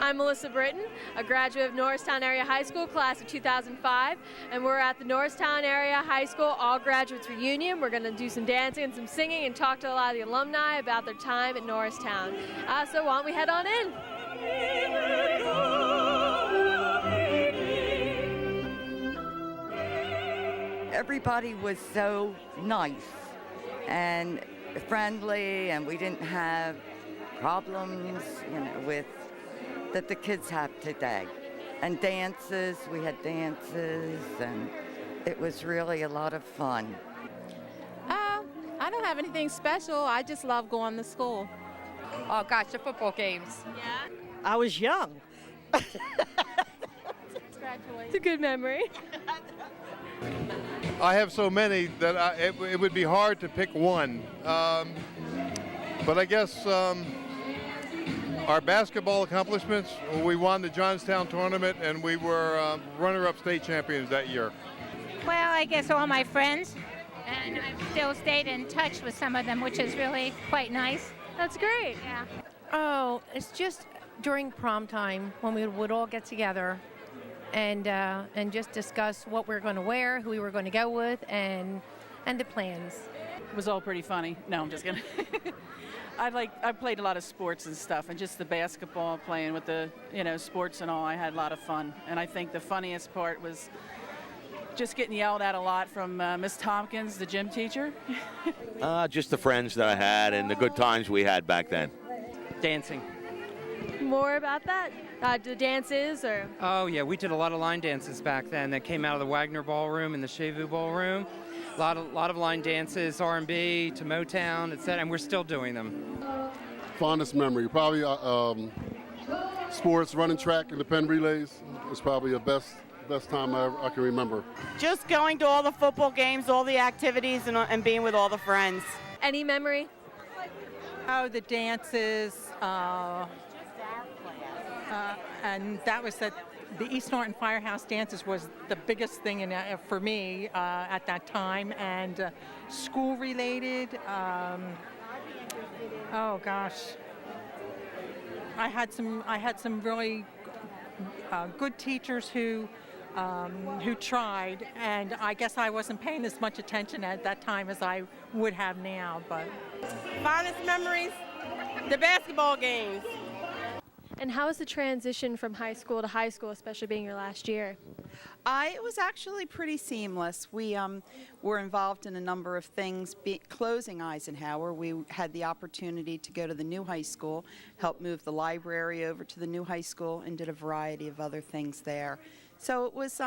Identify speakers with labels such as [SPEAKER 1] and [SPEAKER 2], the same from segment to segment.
[SPEAKER 1] I'm Melissa Britton, a graduate of Norristown Area High School, class of 2005, and we're at the Norristown Area High School All Graduates Reunion. We're going to do some dancing and some singing and talk to a lot of the alumni about their time at Norristown. So why don't we head on in?
[SPEAKER 2] Everybody was so nice and friendly, and we didn't have problems, with that the kids have today. And dances, we had dances, and it was really a lot of fun.
[SPEAKER 3] I don't have anything special. I just love going to school.
[SPEAKER 4] Oh gosh, the football games.
[SPEAKER 1] Yeah.
[SPEAKER 5] I was young.
[SPEAKER 1] It's a good memory.
[SPEAKER 6] I have so many that it would be hard to pick one. But I guess our basketball accomplishments, we won the Johnstown tournament and we were runner-up state champions that year.
[SPEAKER 7] Well, I guess all my friends, and I've still stayed in touch with some of them, which is really quite nice.
[SPEAKER 1] That's great.
[SPEAKER 7] Yeah.
[SPEAKER 8] Oh, it's just during prom time when we would all get together and just discuss what we're going to wear, who we were going to go with, and the plans.
[SPEAKER 9] It was all pretty funny. No, I'm just kidding. I played a lot of sports and stuff, and just the basketball, playing with the sports and all. I had a lot of fun, and I think the funniest part was just getting yelled at a lot from Miss Tompkins, the gym teacher.
[SPEAKER 10] Just the friends that I had and the good times we had back then.
[SPEAKER 5] Dancing.
[SPEAKER 1] More about that? The dances or?
[SPEAKER 11] Oh yeah, we did a lot of line dances back then that came out of the Wagner Ballroom and the Chevu Ballroom. A lot of line dances, R&B to Motown, etc., and we're still doing them.
[SPEAKER 12] Fondest memory, probably sports, running track, and the pen relays was probably the best time I can remember.
[SPEAKER 13] Just going to all the football games, all the activities, and being with all the friends.
[SPEAKER 1] Any memory?
[SPEAKER 3] Oh, the dances, and that was the East Norton Firehouse dances was the biggest thing for me at that time, and school-related. Oh gosh, I had some really good teachers who tried, and I guess I wasn't paying as much attention at that time as I would have now. But
[SPEAKER 13] fondest memories, the basketball games.
[SPEAKER 1] And how was the transition from high school to high school, especially being your last year?
[SPEAKER 14] It was actually pretty seamless. We were involved in a number of things. Closing Eisenhower, we had the opportunity to go to the new high school, help move the library over to the new high school, and did a variety of other things there. So it was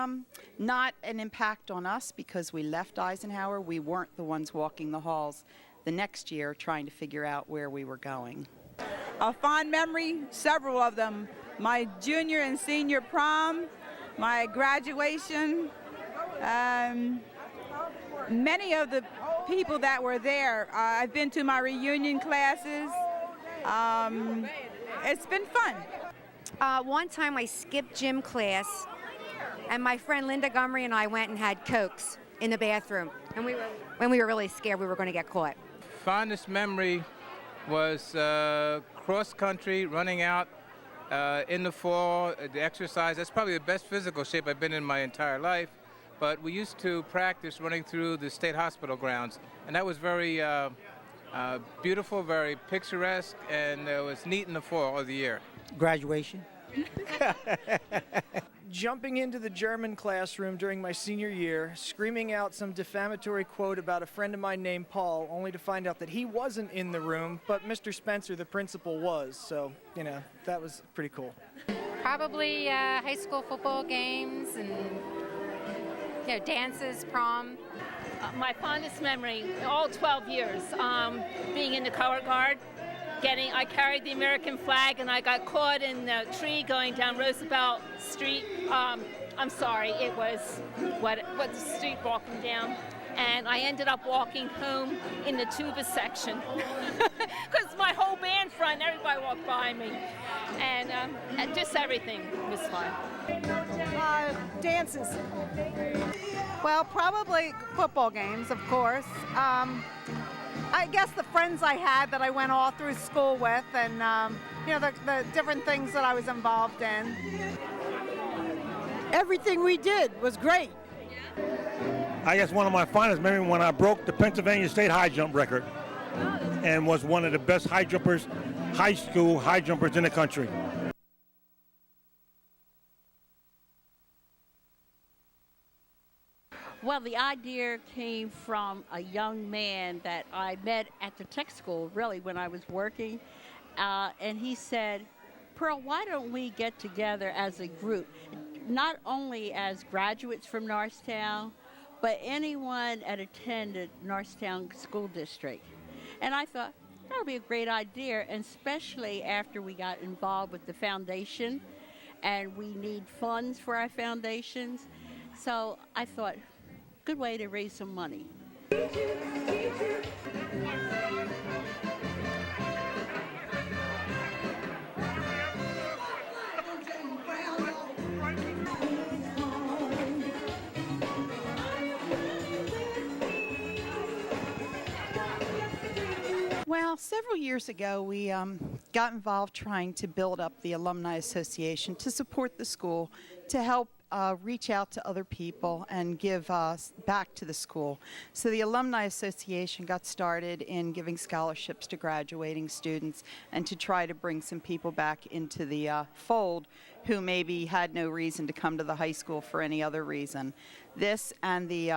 [SPEAKER 14] not an impact on us because we left Eisenhower. We weren't the ones walking the halls the next year trying to figure out where we were going.
[SPEAKER 13] A fond memory, several of them. My junior and senior prom, my graduation, many of the people that were there. I've been to my reunion classes. It's been fun.
[SPEAKER 4] One time I skipped gym class, and my friend Linda Gumry and I went and had Cokes in the bathroom. And we were really scared we were going to get caught.
[SPEAKER 15] Fondest memory was cross-country, running out in the fall, the exercise. That's probably the best physical shape I've been in my entire life. But we used to practice running through the state hospital grounds, and that was very beautiful, very picturesque, and it was neat in the fall of the year.
[SPEAKER 5] Graduation.
[SPEAKER 16] Jumping into the German classroom during my senior year, screaming out some defamatory quote about a friend of mine named Paul, only to find out that he wasn't in the room, but Mr. Spencer, the principal, was. So, that was pretty cool.
[SPEAKER 7] Probably high school football games and dances, prom.
[SPEAKER 17] My fondest memory, all 12 years, being in the color guard. I carried the American flag and I got caught in the tree going down Roosevelt Street. I'm sorry, it was what the street walking down. And I ended up walking home in the tuba section because my whole band front, everybody walked by me. And just everything was fun.
[SPEAKER 13] Dances. Well, probably football games, of course. I guess the friends I had that I went all through school with, and
[SPEAKER 18] the different things that I was involved in.
[SPEAKER 19] Everything we did was great.
[SPEAKER 20] I guess one of my finest memories when I broke the Pennsylvania State high jump record and was one of the best high school high jumpers in the country.
[SPEAKER 21] Well, the idea came from a young man that I met at the tech school, really, when I was working. And he said, Pearl, why don't we get together as a group, not only as graduates from Norristown, but anyone that attended Norristown School District. And I thought, that would be a great idea, and especially after we got involved with the foundation, and we need funds for our foundations. So I thought, good way to raise some money.
[SPEAKER 14] Well, several years ago, we got involved trying to build up the Alumni Association to support the school, to help reach out to other people and give back to the school. So the Alumni Association got started in giving scholarships to graduating students and to try to bring some people back into the fold who maybe had no reason to come to the high school for any other reason. This and the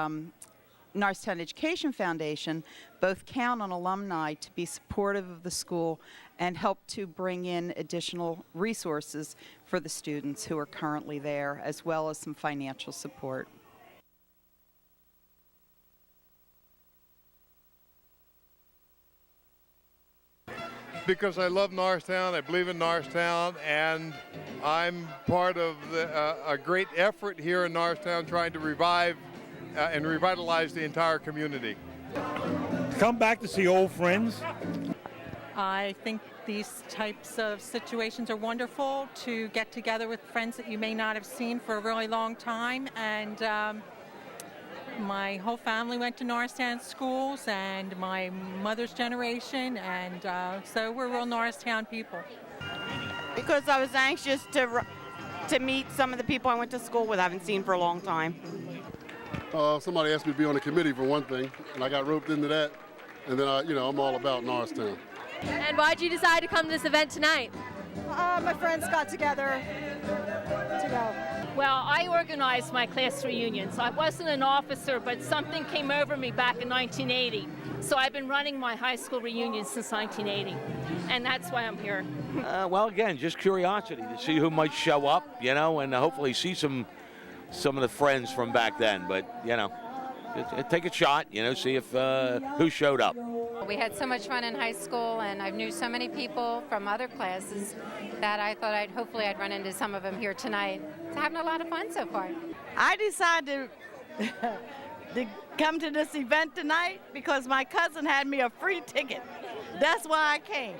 [SPEAKER 14] Norristown Education Foundation both count on alumni to be supportive of the school and help to bring in additional resources for the students who are currently there, as well as some financial support.
[SPEAKER 6] Because I love Norristown, I believe in Norristown, and I'm part of a great effort here in Norristown trying to revive and revitalize the entire community.
[SPEAKER 20] Come back to see old friends.
[SPEAKER 3] I think these types of situations are wonderful, to get together with friends that you may not have seen for a really long time. And my whole family went to Norristown schools, and my mother's generation, and so we're real Norristown people.
[SPEAKER 18] Because I was anxious to meet some of the people I went to school with I haven't seen for a long time.
[SPEAKER 12] Somebody asked me to be on the committee for one thing, and I got roped into that. And then I'm all about Norristown.
[SPEAKER 1] And why'd you decide to come to this event tonight?
[SPEAKER 18] My friends got together to go.
[SPEAKER 17] Well, I organized my class reunions. I wasn't an officer, but something came over me back in 1980. So I've been running my high school reunions since 1980, and that's why I'm here.
[SPEAKER 10] Well, again, just curiosity to see who might show up, and hopefully see some of the friends from back then. But, take a shot, see if who showed up.
[SPEAKER 8] We had so much fun in high school, and I knew so many people from other classes that I thought hopefully I'd run into some of them here tonight. So having a lot of fun so far.
[SPEAKER 18] I decided to come to this event tonight because my cousin had me a free ticket. That's why I came.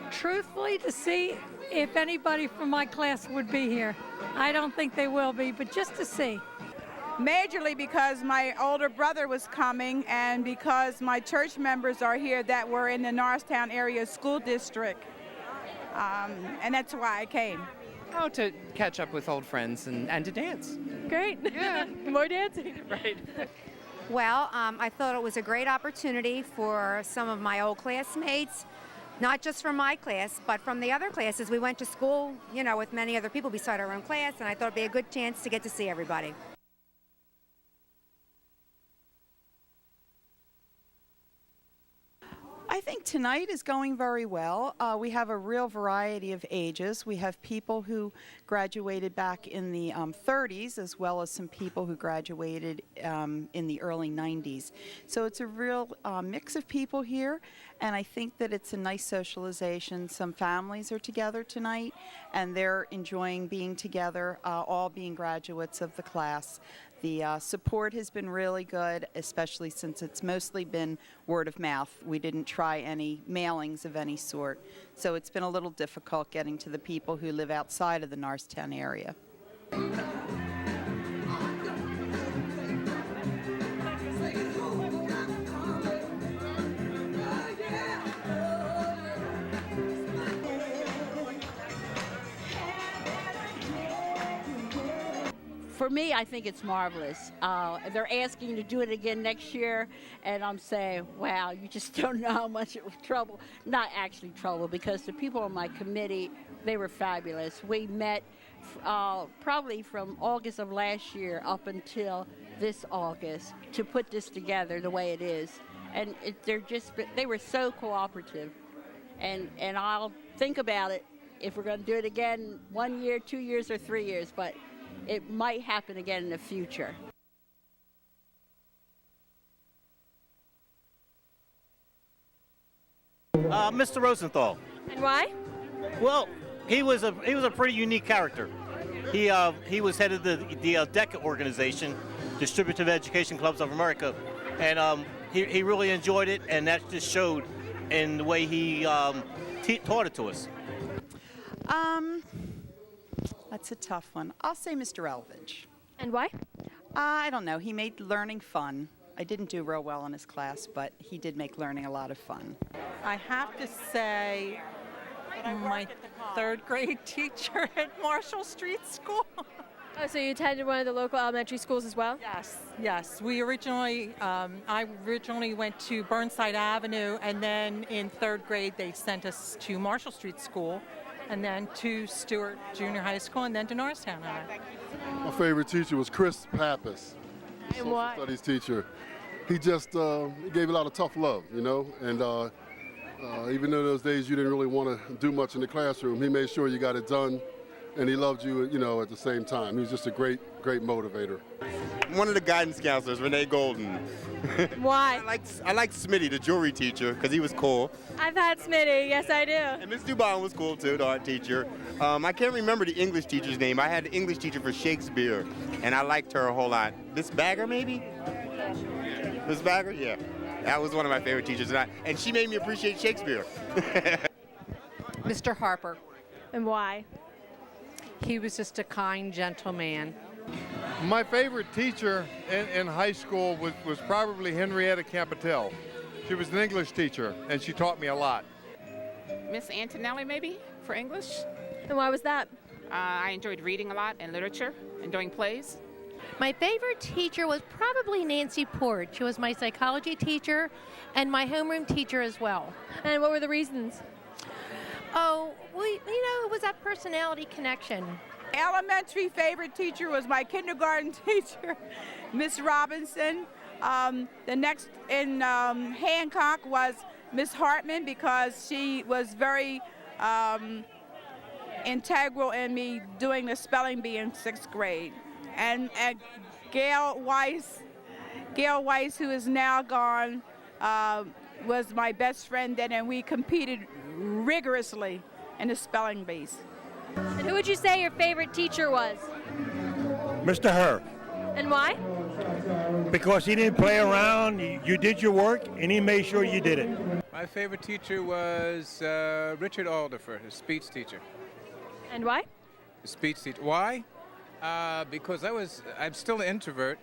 [SPEAKER 22] Truthfully, to see if anybody from my class would be here. I don't think they will be, but just to see.
[SPEAKER 13] Majorly because my older brother was coming, and because my church members are here that were in the Norristown area school district. And that's why I came.
[SPEAKER 11] Oh, to catch up with old friends and to dance.
[SPEAKER 1] Great. Yeah. More dancing.
[SPEAKER 9] Right.
[SPEAKER 4] Well, I thought it was a great opportunity for some of my old classmates, not just from my class, but from the other classes. We went to school, with many other people beside our own class, and I thought it'd be a good chance to get to see everybody.
[SPEAKER 14] I think tonight is going very well. We have a real variety of ages. We have people who graduated back in the 30s, as well as some people who graduated in the early 90s. So it's a real mix of people here, and I think that it's a nice socialization. Some families are together tonight, and they're enjoying being together, all being graduates of the class. The support has been really good, especially since it's mostly been word of mouth. We didn't try any mailings of any sort. So it's been a little difficult getting to the people who live outside of the Norristown area.
[SPEAKER 21] for me, I think it's marvelous. They're asking to do it again next year, and I'm saying, wow, you just don't know how much it was trouble. Not actually trouble, because the people on my committee, they were fabulous. We met probably from August of last year up until this August to put this together the way it is. And they were so cooperative. And I'll think about it if we're going to do it again 1 year, 2 years, or 3 years, but it might happen again in the future.
[SPEAKER 2] Mr. Rosenthal.
[SPEAKER 1] And why?
[SPEAKER 2] Well, he was a pretty unique character. He was head of the DECA organization, Distributive Education Clubs of America, and he really enjoyed it, and that just showed in the way he taught it to us.
[SPEAKER 14] That's a tough one. I'll say Mr. Elvidge.
[SPEAKER 1] And why?
[SPEAKER 14] I don't know. He made learning fun. I didn't do real well in his class, but he did make learning a lot of fun.
[SPEAKER 3] I have to say my third grade teacher at Marshall Street School.
[SPEAKER 1] Oh, so you attended one of the local elementary schools as well?
[SPEAKER 3] Yes. I originally went to Burnside Avenue, and then in third grade they sent us to Marshall Street School, and then to Stewart Junior High School, and then to Norristown High.
[SPEAKER 12] My favorite teacher was Chris Pappas, social studies teacher. He just he gave a lot of tough love, you know, and even though those days you didn't really want to do much in the classroom, he made sure you got it done, and he loved you, you know, at the same time. He was just a great motivator.
[SPEAKER 15] One of the guidance counselors, Renee Golden.
[SPEAKER 1] Why?
[SPEAKER 15] I liked Smitty, the jewelry teacher, because he was cool.
[SPEAKER 1] I've had Smitty, yes I do.
[SPEAKER 15] And Miss Dubon was cool too, the art teacher. I can't remember the English teacher's name. I had the English teacher for Shakespeare, and I liked her a whole lot. Miss Bagger, maybe? Miss Bagger, yeah. That was one of my favorite teachers, and she made me appreciate Shakespeare.
[SPEAKER 23] Mr. Harper.
[SPEAKER 1] And why?
[SPEAKER 23] He was just a kind, gentle man.
[SPEAKER 6] My favorite teacher in high school was probably Henrietta Campbell. She was an English teacher, and she taught me a lot.
[SPEAKER 24] Miss Antonelli, maybe, for English.
[SPEAKER 1] And why was that?
[SPEAKER 24] I enjoyed reading a lot and literature and doing plays.
[SPEAKER 8] My favorite teacher was probably Nancy Port. She was my psychology teacher and my homeroom teacher as well.
[SPEAKER 1] And what were the reasons?
[SPEAKER 8] Oh, it was that personality connection.
[SPEAKER 13] Elementary favorite teacher was my kindergarten teacher, Miss Robinson. The next in Hancock was Miss Hartman, because she was very integral in me doing the spelling bee in 6th grade. And Gail Weiss, who is now gone, was my best friend then, and we competed rigorously in the spelling bees.
[SPEAKER 1] And who would you say your favorite teacher was?
[SPEAKER 20] Mr. Herr.
[SPEAKER 1] And why?
[SPEAKER 20] Because he didn't play around, you did your work, and he made sure you did it.
[SPEAKER 25] My favorite teacher was Richard Alderfer, his speech teacher.
[SPEAKER 1] And why?
[SPEAKER 25] His speech teacher. Why? Because I'm still an introvert,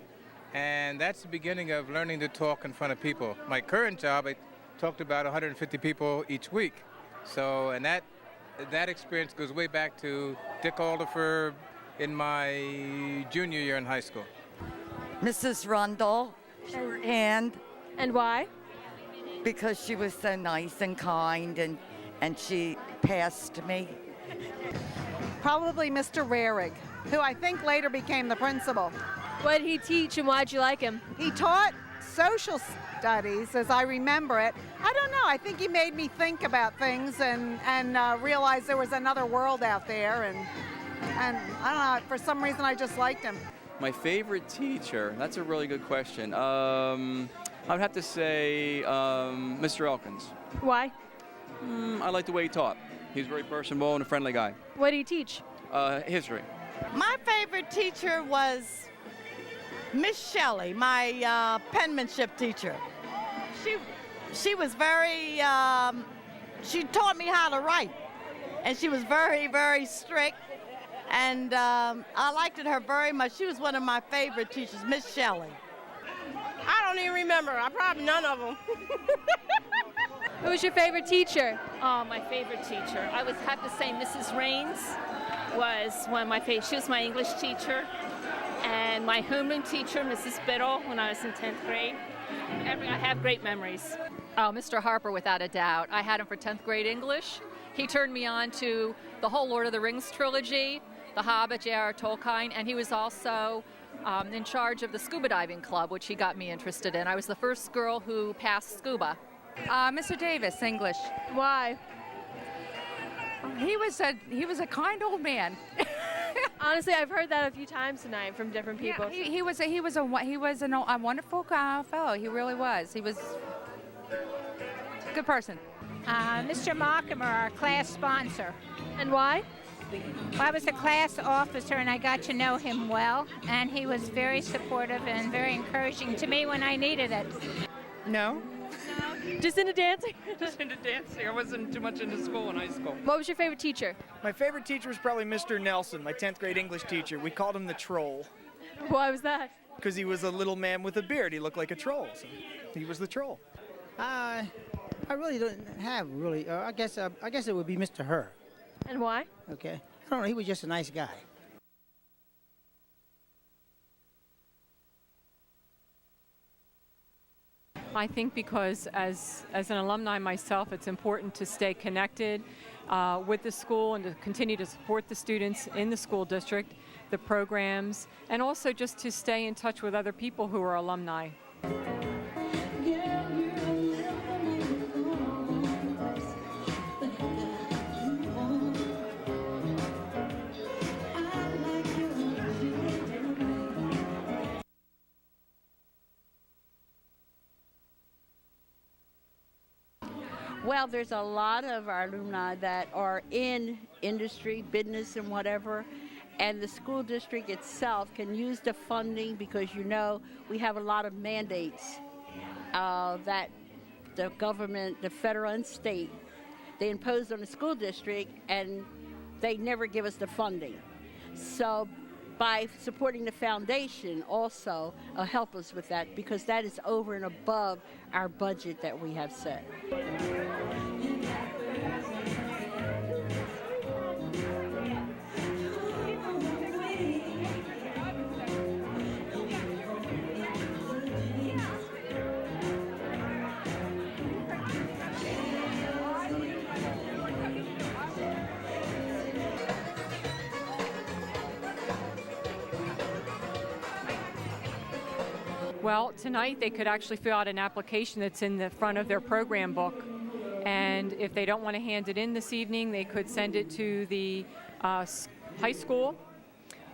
[SPEAKER 25] and that's the beginning of learning to talk in front of people. My current job, I talked to about 150 people each week. So, and that experience goes way back to Dick Alderfer in my junior year in high school.
[SPEAKER 26] Mrs. Rundle, shorthand.
[SPEAKER 1] And why?
[SPEAKER 26] Because she was so nice and kind, and she passed me.
[SPEAKER 27] Probably Mr. Rarig, who I think later became the principal.
[SPEAKER 1] What did he teach and why did you like him?
[SPEAKER 27] He taught social studies, as I remember it. I don't know, I think he made me think about things and realize there was another world out there, and I don't know, for some reason I just liked him.
[SPEAKER 28] My favorite teacher, that's a really good question. I would have to say Mr. Elkins.
[SPEAKER 1] Why?
[SPEAKER 28] I like the way he taught. He's very personable and a friendly guy.
[SPEAKER 1] What did he teach?
[SPEAKER 28] History.
[SPEAKER 27] My favorite teacher was Miss Shelley, my penmanship teacher. She was very, she taught me how to write, and she was very, very strict, and I liked her very much. She was one of my favorite teachers, Miss Shelley.
[SPEAKER 29] I don't even remember. Probably none of them.
[SPEAKER 1] Who was your favorite teacher?
[SPEAKER 17] Oh, my favorite teacher. I would have to say Mrs. Raines was one of my favorite. She was my English teacher. and my homeroom teacher, Mrs. Biddle, when I was in 10th grade. I have great memories.
[SPEAKER 5] Oh, Mr. Harper, without a doubt. I had him for 10th grade English. He turned me on to the whole Lord of the Rings trilogy, The Hobbit, J.R. Tolkien, and he was also in charge of the scuba diving club, which he got me interested in. I was the first girl who passed scuba.
[SPEAKER 23] Mr. Davis, English.
[SPEAKER 1] Why?
[SPEAKER 23] He was a kind old man.
[SPEAKER 1] Honestly, I've heard that a few times tonight from different people.
[SPEAKER 23] Yeah, he was a wonderful fellow. He really was. He was a good person.
[SPEAKER 7] Mr. Markham, our class sponsor.
[SPEAKER 1] And why?
[SPEAKER 7] Well, I was a class officer and I got to know him well, and he was very supportive and very encouraging to me when I needed it.
[SPEAKER 9] No.
[SPEAKER 1] Just into dancing?
[SPEAKER 9] Just into dancing. I wasn't too much into school in high school.
[SPEAKER 1] What was your favorite teacher?
[SPEAKER 9] My favorite teacher was probably Mr. Nelson, my 10th grade English teacher. We called him the Troll.
[SPEAKER 1] Why was that?
[SPEAKER 9] Because he was a little man with a beard. He looked like a troll, so he was the Troll.
[SPEAKER 10] I really don't have really. I guess it would be Mr. Herr.
[SPEAKER 1] And why?
[SPEAKER 10] Okay. I don't know. He was just a nice guy.
[SPEAKER 11] I think because as an alumni myself, it's important to stay connected with the school and to continue to support the students in the school district, the programs, and also just to stay in touch with other people who are alumni.
[SPEAKER 21] Well, there's a lot of our alumni that are in industry, business, and whatever, and the school district itself can use the funding because, you know, we have a lot of mandates that the government, the federal and state, they impose on the school district, and they never give us the funding. So by supporting the foundation also help us with that, because that is over and above our budget that we have set.
[SPEAKER 11] Well, tonight they could actually fill out an application that's in the front of their program book. And if they don't want to hand it in this evening, they could send it to the high school,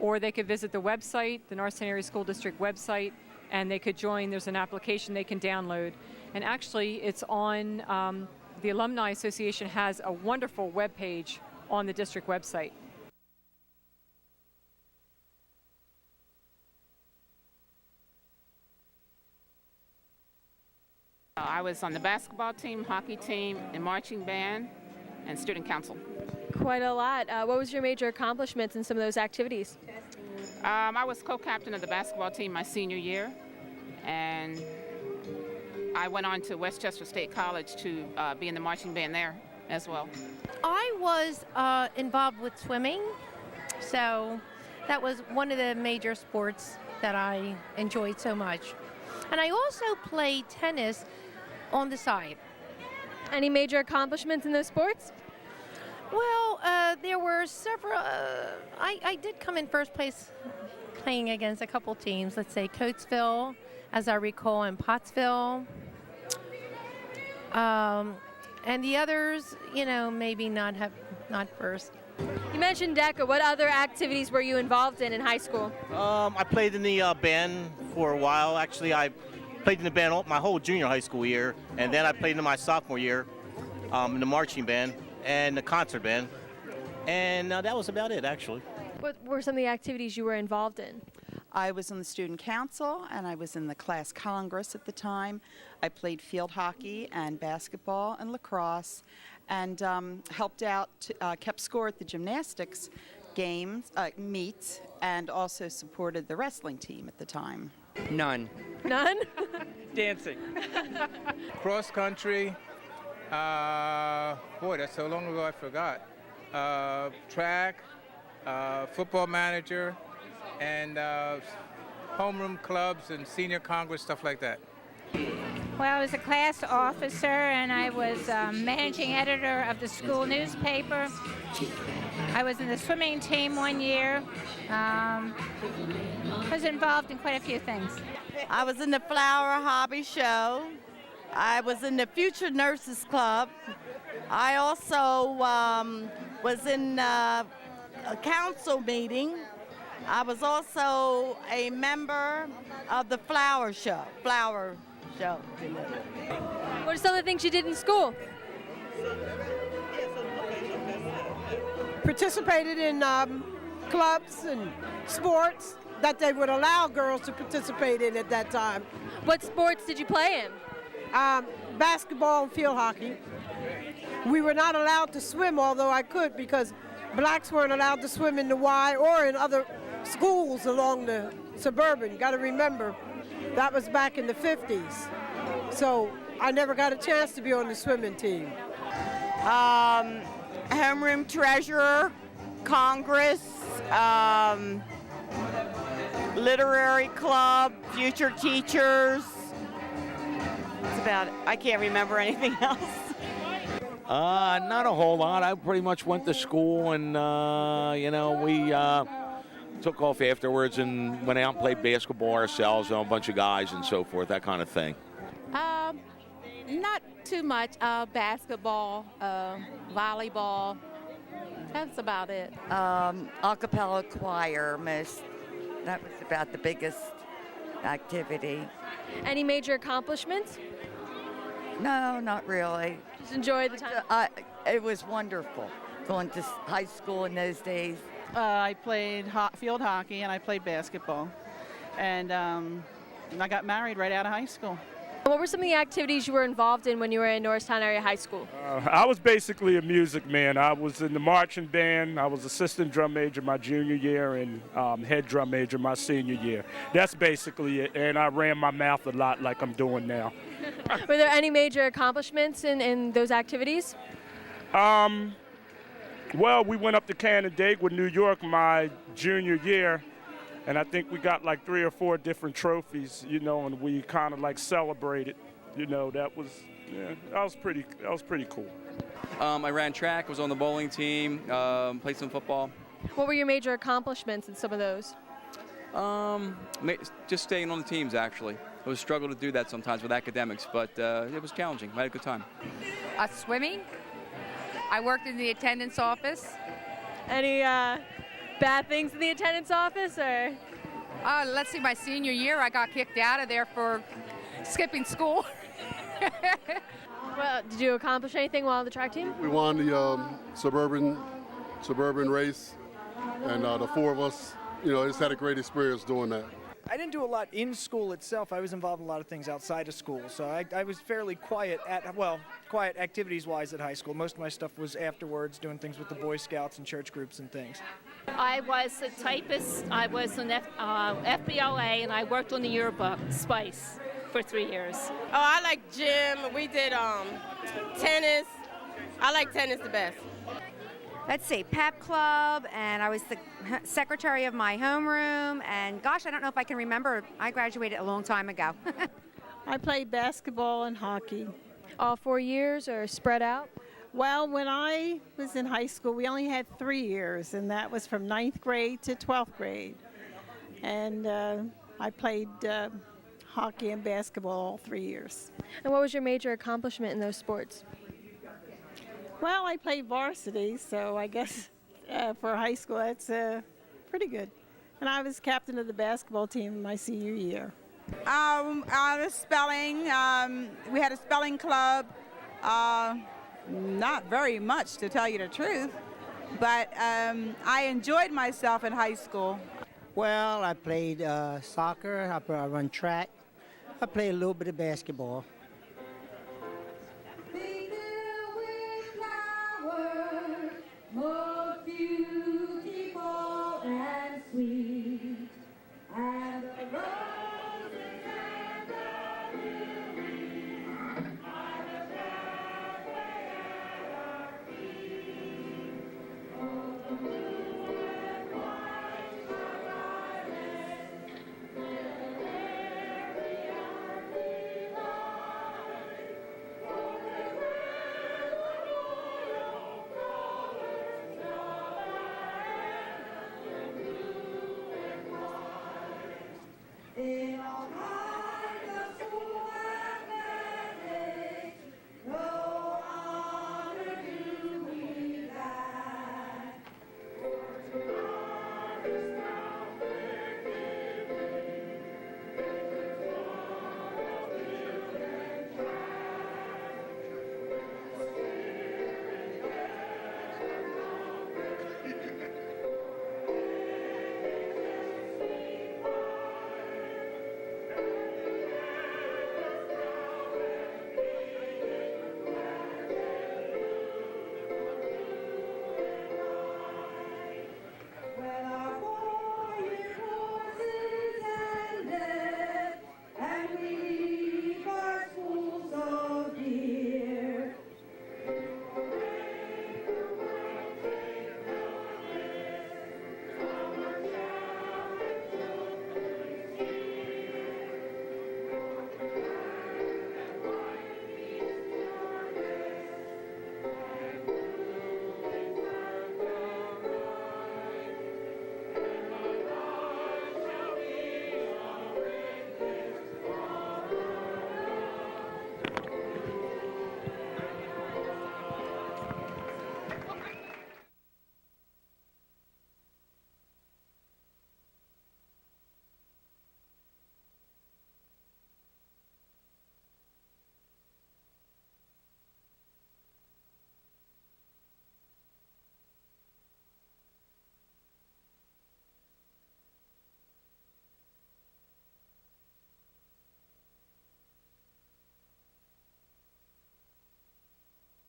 [SPEAKER 11] or they could visit the website, the Norristown Area School District website, and they could join. There's an application they can download. And actually, it's on, the Alumni Association has a wonderful web page on the district website.
[SPEAKER 24] I was on the basketball team, hockey team, and marching band, and student council.
[SPEAKER 1] Quite a lot. What was your major accomplishments in some of those activities?
[SPEAKER 24] I was co-captain of the basketball team my senior year, and I went on to Westchester State College to be in the marching band there as well.
[SPEAKER 8] I was involved with swimming, so that was one of the major sports that I enjoyed so much. And I also played tennis on the side.
[SPEAKER 1] Any major accomplishments in those sports?
[SPEAKER 8] Well, there were several. I did come in first place playing against a couple teams. Let's say Coatesville, as I recall, and Pottsville. And the others, you know, maybe not first.
[SPEAKER 1] You mentioned DECA. What other activities were you involved in high school?
[SPEAKER 2] I played in the band for a while. Actually, I played in the band my whole junior high school year, and then I played in my sophomore year in the marching band and the concert band, and that was about it, actually.
[SPEAKER 1] What were some of the activities you were involved in?
[SPEAKER 14] I was on the student council, and I was in the class congress at the time. I played field hockey and basketball and lacrosse, and helped out, kept score at the gymnastics games, meets, and also supported the wrestling team at the time.
[SPEAKER 9] None.
[SPEAKER 1] None?
[SPEAKER 25] Dancing. Cross country. Boy, that's so long ago I forgot. Track, football manager, and homeroom clubs and senior congress, stuff like that.
[SPEAKER 7] Well, I was a class officer, and I was managing editor of the school newspaper. I was in the swimming team one year. I was involved in quite a few things.
[SPEAKER 27] I was in the Flower Hobby Show. I was in the Future Nurses Club. I also was in a council meeting. I was also a member of the Flower Show.
[SPEAKER 1] What are some of the things you did in school?
[SPEAKER 29] Participated in clubs and sports that they would allow girls to participate in at that time.
[SPEAKER 1] What sports did you play in?
[SPEAKER 29] Basketball and field hockey. We were not allowed to swim, although I could, because blacks weren't allowed to swim in the Y or in other schools along the suburban. Got to remember, that was back in the 50s. So I never got a chance to be on the swimming team.
[SPEAKER 27] Homeroom treasurer, Congress, literary club, future teachers. That's about it. I can't remember anything else.
[SPEAKER 3] Not a whole lot. I pretty much went to school and, we took off afterwards and went out and played basketball ourselves, a bunch of guys and so forth, that kind of thing.
[SPEAKER 4] Not too much. Basketball, volleyball. That's about it.
[SPEAKER 26] A cappella choir, that was about the biggest activity.
[SPEAKER 1] Any major accomplishments?
[SPEAKER 26] No, not really.
[SPEAKER 1] Just enjoy the time?
[SPEAKER 26] It was wonderful going to high school in those days.
[SPEAKER 6] I played field hockey and I played basketball. And I got married right out of high school.
[SPEAKER 1] What were some of the activities you were involved in when you were in Norristown Area High School?
[SPEAKER 12] I was basically a music man. I was in the marching band. I was assistant drum major my junior year and head drum major my senior year. That's basically it. And I ran my mouth a lot like I'm doing now.
[SPEAKER 1] Were there any major accomplishments in those activities?
[SPEAKER 12] Well, we went up to Canandaigua, New York my junior year. And I think we got like 3 or 4 different trophies, and we kind of like celebrated. That was pretty cool.
[SPEAKER 28] I ran track, was on the bowling team, played some football.
[SPEAKER 1] What were your major accomplishments in some of those?
[SPEAKER 28] Just staying on the teams, actually. It was a struggle to do that sometimes with academics, but it was challenging. I had a good time.
[SPEAKER 23] Swimming. I worked in the attendance office.
[SPEAKER 1] Any bad things in the attendance office, or?
[SPEAKER 23] Let's see, my senior year, I got kicked out of there for skipping school.
[SPEAKER 1] Well, did you accomplish anything while on the track team?
[SPEAKER 15] We won the suburban race, and the 4 of us, just had a great experience doing that.
[SPEAKER 9] I didn't do a lot in school itself. I was involved in a lot of things outside of school, so I was fairly quiet quiet activities-wise at high school. Most of my stuff was afterwards, doing things with the Boy Scouts and church groups and things.
[SPEAKER 17] I was a typist. I was an FBLA, and I worked on the yearbook, Spice, for 3 years.
[SPEAKER 29] Oh, I like gym. We did tennis. I like tennis the best.
[SPEAKER 16] Let's see, pep club, and I was the secretary of my homeroom, and gosh, I don't know if I can remember. I graduated a long time ago.
[SPEAKER 21] I played basketball and hockey.
[SPEAKER 1] All 4 years or spread out?
[SPEAKER 21] Well, when I was in high school, we only had 3 years, and that was from 9th grade to 12th grade. And I played hockey and basketball all 3 years.
[SPEAKER 1] And what was your major accomplishment in those sports?
[SPEAKER 21] Well, I played varsity, so I guess for high school that's pretty good. And I was captain of the basketball team in my senior year.
[SPEAKER 13] The spelling, we had a spelling club, not very much to tell you the truth, but I enjoyed myself in high school.
[SPEAKER 10] Well, I played soccer, I run track, I played a little bit of basketball.